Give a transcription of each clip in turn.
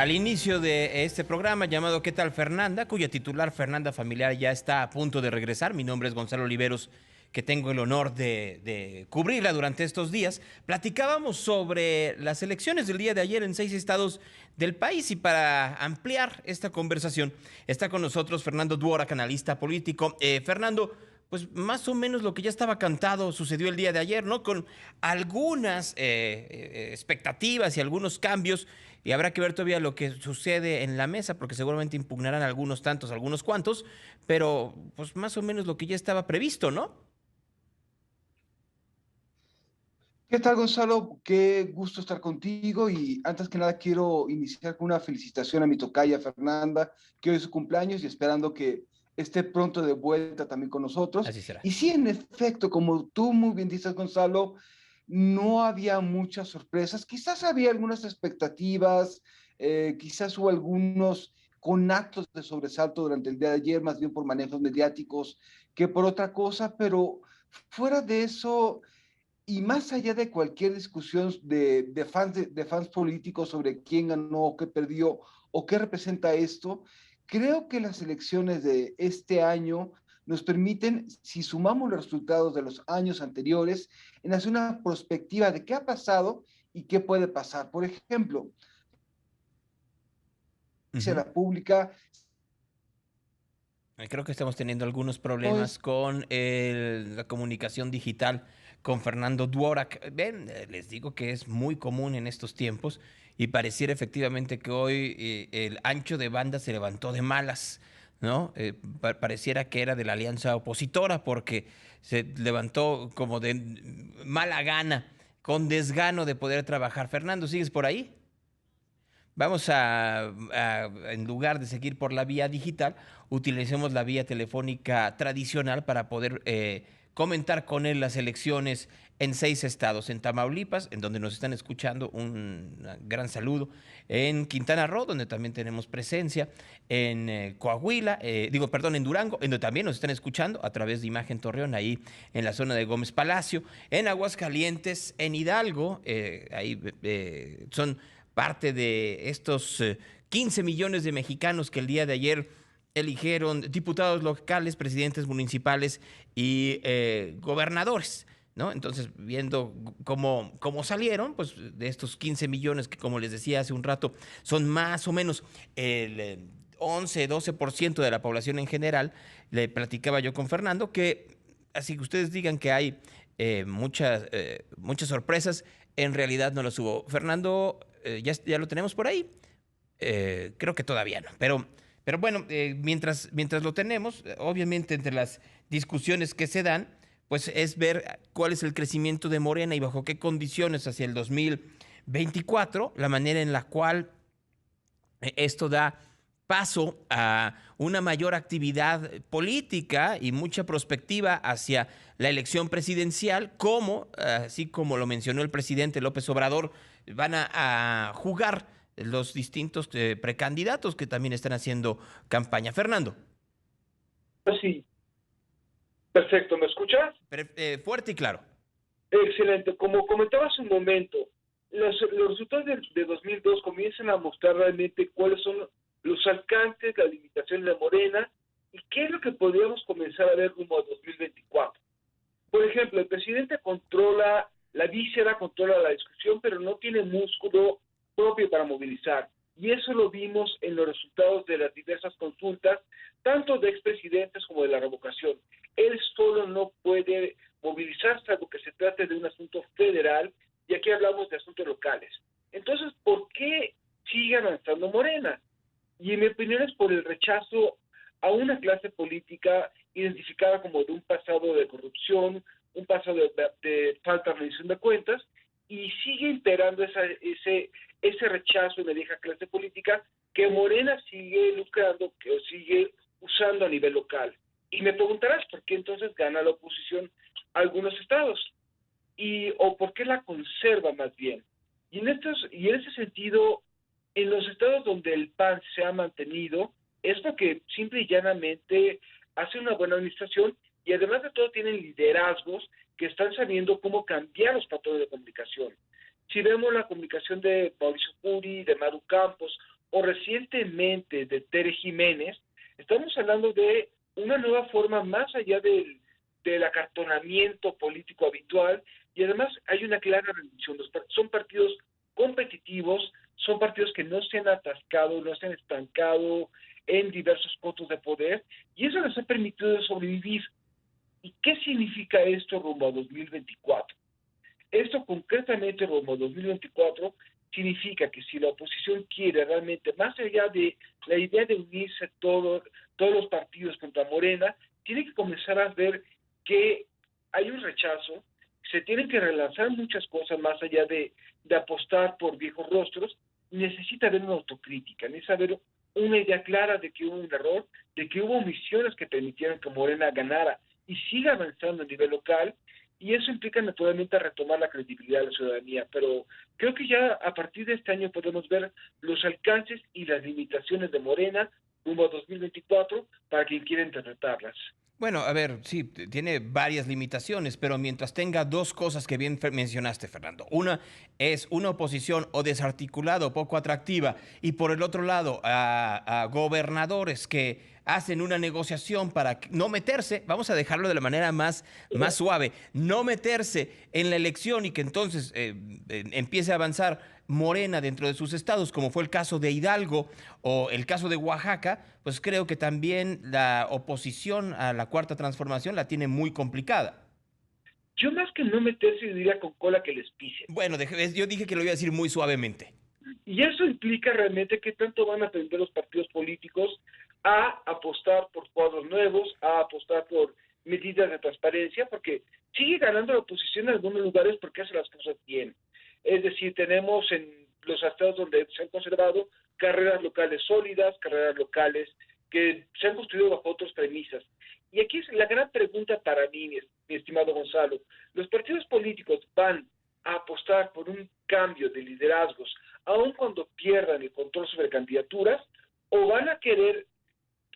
al inicio de este programa llamado ¿Qué tal Fernanda?, cuya titular Fernanda Familiar ya está a punto de regresar. Mi nombre es Gonzalo Oliveros, que tengo el honor de cubrirla durante estos días. Platicábamos sobre las elecciones del día de ayer en 6 estados del país, y para ampliar esta conversación está con nosotros Fernando Dworak, analista político. Fernando, pues más o menos lo que ya estaba cantado sucedió el día de ayer, ¿no? Con algunas expectativas y algunos cambios, y habrá que ver todavía lo que sucede en la mesa, porque seguramente impugnarán algunos tantos, algunos cuantos, pero pues más o menos lo que ya estaba previsto, ¿no? ¿Qué tal, Gonzalo? Qué gusto estar contigo y antes que nada quiero iniciar con una felicitación a mi tocaya Fernanda, que hoy es su cumpleaños y esperando que esté pronto de vuelta también con nosotros. Así será. Y sí, en efecto, como tú muy bien dices, Gonzalo, no había muchas sorpresas, quizás había algunas expectativas, quizás hubo algunos con actos de sobresalto durante el día de ayer, más bien por manejos mediáticos que por otra cosa, pero fuera de eso y más allá de cualquier discusión de fans políticos sobre quién ganó, o qué perdió o qué representa esto, creo que las elecciones de este año nos permiten, si sumamos los resultados de los años anteriores, en hacer una perspectiva de qué ha pasado y qué puede pasar. Por ejemplo, Ujú. la pública Creo que estamos teniendo algunos no problemas es con la comunicación digital con Fernando Dworak. Ven, les digo que es muy común en estos tiempos, y pareciera efectivamente que hoy el ancho de banda se levantó de malas, ¿no? Pareciera que era de la alianza opositora, porque se levantó como de mala gana, con desgano de poder trabajar. Fernando, ¿sigues por ahí? Vamos en lugar de seguir por la vía digital, utilicemos la vía telefónica tradicional para poder comentar con él las elecciones en 6 estados: en Tamaulipas, en donde nos están escuchando, un gran saludo; en Quintana Roo, donde también tenemos presencia; en Coahuila, perdón, en Durango, en donde también nos están escuchando a través de Imagen Torreón, ahí en la zona de Gómez Palacio; en Aguascalientes, en Hidalgo, ahí son parte de estos 15 millones de mexicanos que el día de ayer eligieron diputados locales, presidentes municipales y gobernadores, ¿no? Entonces, viendo cómo salieron, pues de estos 15 millones que, como les decía hace un rato, son más o menos el 11-12% de la población en general. Le platicaba yo con Fernando que, así que ustedes digan que hay muchas sorpresas, en realidad no las hubo. Fernando, ya lo tenemos por ahí. Creo que todavía no, pero bueno, mientras lo tenemos, obviamente entre las discusiones que se dan, pues es ver cuál es el crecimiento de Morena y bajo qué condiciones hacia el 2024, la manera en la cual esto da paso a una mayor actividad política y mucha perspectiva hacia la elección presidencial, como, así como lo mencionó el presidente López Obrador, van a jugar los distintos precandidatos que también están haciendo campaña. Fernando. Sí, perfecto, ¿me escuchas? Fuerte y claro. Excelente. Como comentaba hace un momento, los resultados de 2002 comienzan a mostrar realmente cuáles son los alcances, las limitaciones de Morena y qué es lo que podríamos comenzar a ver rumbo a 2024. Por ejemplo, el presidente controla la víscera, controla la discusión, pero no tiene músculo propio para movilizar. Y eso lo vimos en los resultados de las diversas consultas, tanto de expresidentes como de la revocación. Él solo no puede movilizar, salvo que se trate de un asunto federal, y aquí hablamos de asuntos locales. Entonces, ¿por qué sigue avanzando Morena? Y en mi opinión es por el rechazo a una clase política identificada como de un pasado de corrupción, un pasado de falta de rendición de cuentas, y sigue imperando ese rechazo en la vieja clase política que Morena sigue lucrando, que sigue usando a nivel local. Y me preguntarás por qué entonces gana la oposición a algunos estados, o por qué la conserva más bien. Y en ese sentido, en los estados donde el PAN se ha mantenido, es porque simple y llanamente hace una buena administración y además de todo tienen liderazgos que están sabiendo cómo cambiar los patrones de comunicación. Si vemos la comunicación de Mauricio Curi, de Maru Campos o recientemente de Tere Jiménez, estamos hablando de una nueva forma más allá del acartonamiento político habitual, y además hay una clara reducción. Son partidos competitivos, son partidos que no se han atascado, no se han estancado en diversos puntos de poder, y eso les ha permitido sobrevivir. ¿Y qué significa esto rumbo a 2024? Esto concretamente rumbo a 2024 significa que si la oposición quiere realmente, más allá de la idea de unirse todos los partidos contra Morena, tiene que comenzar a ver que hay un rechazo, se tienen que relanzar muchas cosas más allá de apostar por viejos rostros, y necesita haber una autocrítica, necesita haber una idea clara de que hubo un error, de que hubo omisiones que permitieron que Morena ganara y siga avanzando a nivel local, y eso implica naturalmente retomar la credibilidad de la ciudadanía, pero creo que ya a partir de este año podemos ver los alcances y las limitaciones de Morena rumbo a 2024 para quien quiera interpretarlas. Bueno, a ver, sí, tiene varias limitaciones, pero mientras tenga dos cosas que bien mencionaste, Fernando. Una es una oposición o desarticulada o poco atractiva, y por el otro lado, a gobernadores que hacen una negociación para no meterse, vamos a dejarlo de la manera más suave, no meterse en la elección y que entonces empiece a avanzar Morena dentro de sus estados, como fue el caso de Hidalgo o el caso de Oaxaca, pues creo que también la oposición a la Cuarta Transformación la tiene muy complicada. Yo más que no meterse, diría con cola que les pisen. Bueno, yo dije que lo iba a decir muy suavemente. Y eso implica realmente que tanto van a aprender los partidos políticos a apostar por cuadros nuevos, a apostar por medidas de transparencia, porque sigue ganando la oposición en algunos lugares porque hace las cosas bien. Es decir, tenemos en los estados donde se han conservado carreras locales sólidas, carreras locales que se han construido bajo otras premisas. Y aquí es la gran pregunta para mí, mi estimado Gonzalo. ¿Los partidos políticos van a apostar por un cambio de liderazgos, aun cuando pierdan el control sobre candidaturas, o van a querer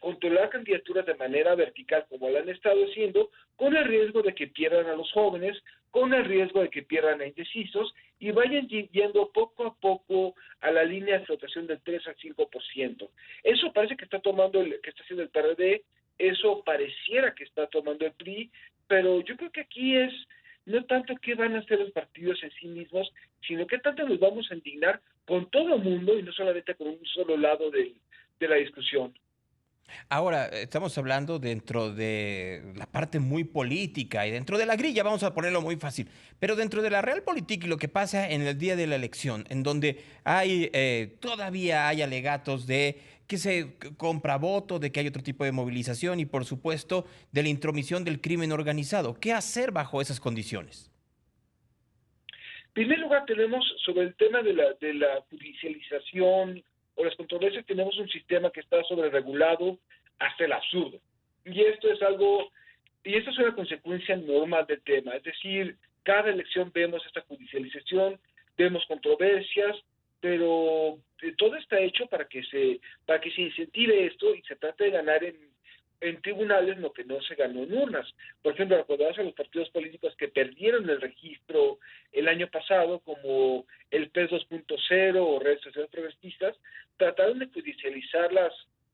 controlar candidaturas de manera vertical como lo han estado haciendo, con el riesgo de que pierdan a los jóvenes, con el riesgo de que pierdan a indecisos y vayan yendo poco a poco a la línea de flotación del 3 al 5%? Eso parece que está tomando que está haciendo el PRD, eso pareciera que está tomando el PRI, pero yo creo que aquí es no tanto qué van a hacer los partidos en sí mismos, sino qué tanto nos vamos a indignar con todo el mundo y no solamente con un solo lado de la discusión. Ahora, estamos hablando dentro de la parte muy política y dentro de la grilla, vamos a ponerlo muy fácil, pero dentro de la realpolitik y lo que pasa en el día de la elección, en donde todavía hay alegatos de que se compra voto, de que hay otro tipo de movilización y, por supuesto, de la intromisión del crimen organizado. ¿Qué hacer bajo esas condiciones? En primer lugar, tenemos sobre el tema de la judicialización o las controversias, tenemos un sistema que está sobreregulado hasta el absurdo. Y esto es una consecuencia normal del tema. Es decir, cada elección vemos esta judicialización, vemos controversias, pero todo está hecho para que se incentive esto y se trate de ganar en tribunales lo que no se ganó en urnas. Por ejemplo, recordarás a los partidos políticos que perdieron el registro el año pasado, como el PES 2.0 o Redes Sociales Progresistas, trataron de judicializar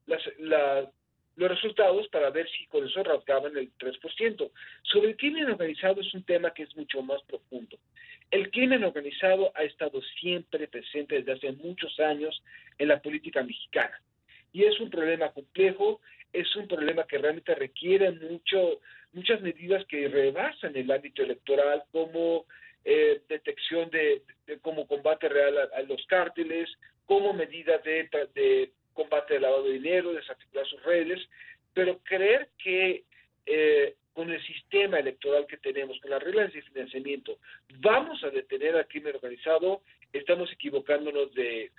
los resultados para ver si con eso rasgaban el 3%. Sobre el crimen organizado es un tema que es mucho más profundo. El crimen organizado ha estado siempre presente desde hace muchos años en la política mexicana. Y es un problema complejo, es un problema que realmente requiere muchas medidas que rebasan el ámbito electoral, como detección como combate real a los cárteles, como medidas de combate al lavado de dinero, desarticular sus redes, pero creer que con el sistema electoral que tenemos, con las reglas de financiamiento, vamos a detener al crimen organizado, estamos equivocándonos de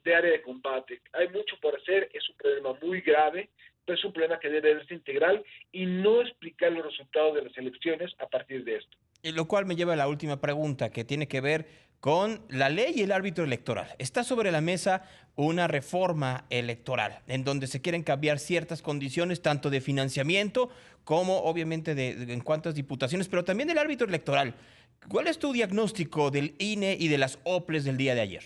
área de combate. Hay mucho por hacer, es un problema muy grave, pero es un problema que debe verse integral y no explicar los resultados de las elecciones a partir de esto. Lo cual me lleva a la última pregunta, que tiene que ver con la ley y el árbitro electoral. Está sobre la mesa una reforma electoral en donde se quieren cambiar ciertas condiciones, tanto de financiamiento como obviamente en cuantas diputaciones, pero también del árbitro electoral. ¿Cuál es tu diagnóstico del INE y de las OPLES del día de ayer?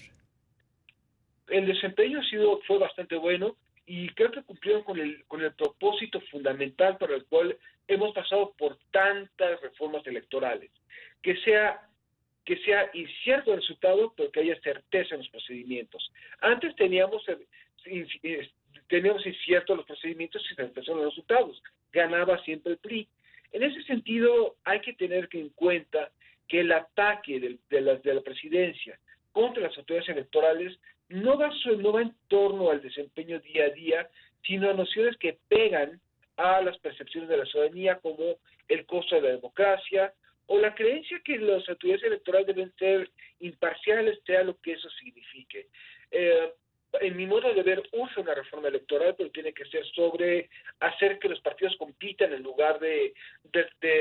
el desempeño fue bastante bueno y creo que cumplieron con el propósito fundamental para el cual hemos pasado por tantas reformas electorales, que sea incierto el resultado, pero que haya certeza en los procedimientos. Antes teníamos inciertos los procedimientos y certeza los resultados. Ganaba siempre el PRI. En ese sentido, hay que tener en cuenta que el ataque de la presidencia contra las autoridades electorales no va en torno al desempeño día a día, sino a nociones que pegan a las percepciones de la ciudadanía, como el costo de la democracia, o la creencia que las autoridades electorales deben ser imparciales, sea lo que eso signifique. En mi modo de ver, usa una reforma electoral, pero tiene que ser sobre hacer que los partidos compitan en lugar de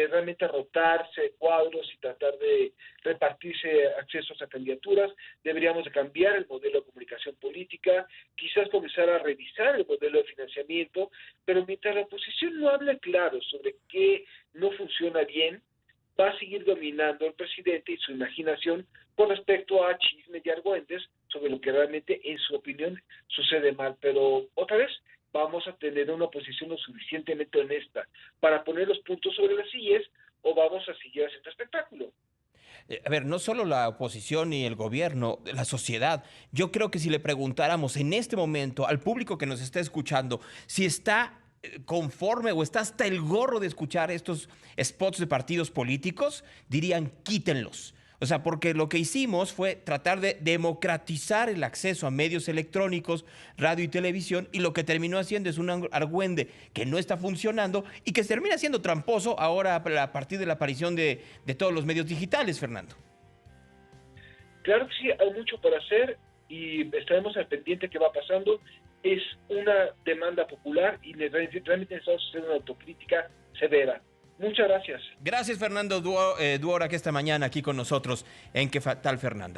realmente rotarse cuadros y tratar de repartirse accesos a candidaturas. Deberíamos de cambiar el modelo de comunicación política, quizás comenzar a revisar el modelo de financiamiento, pero mientras la oposición no hable claro sobre qué no funciona bien, va a seguir dominando el presidente y su imaginación con respecto a chismes y argüentes sobre lo que realmente, en su opinión, sucede mal. Pero otra vez, vamos a tener una oposición lo suficientemente honesta para poner los puntos sobre las sillas, o vamos a seguir haciendo espectáculo. A ver, no solo la oposición y el gobierno, la sociedad. Yo creo que si le preguntáramos en este momento al público que nos está escuchando si está conforme o está hasta el gorro de escuchar estos spots de partidos políticos, dirían quítenlos. O sea, porque lo que hicimos fue tratar de democratizar el acceso a medios electrónicos, radio y televisión, y lo que terminó haciendo es un argüende que no está funcionando y que termina siendo tramposo ahora a partir de la aparición de todos los medios digitales, Fernando. Claro que sí, hay mucho por hacer y estaremos al pendiente qué va pasando. Es una demanda popular y realmente necesitamos hacer una autocrítica severa. Muchas gracias. Gracias, Fernando Duorak, esta mañana aquí con nosotros en ¿Qué tal, Fernanda?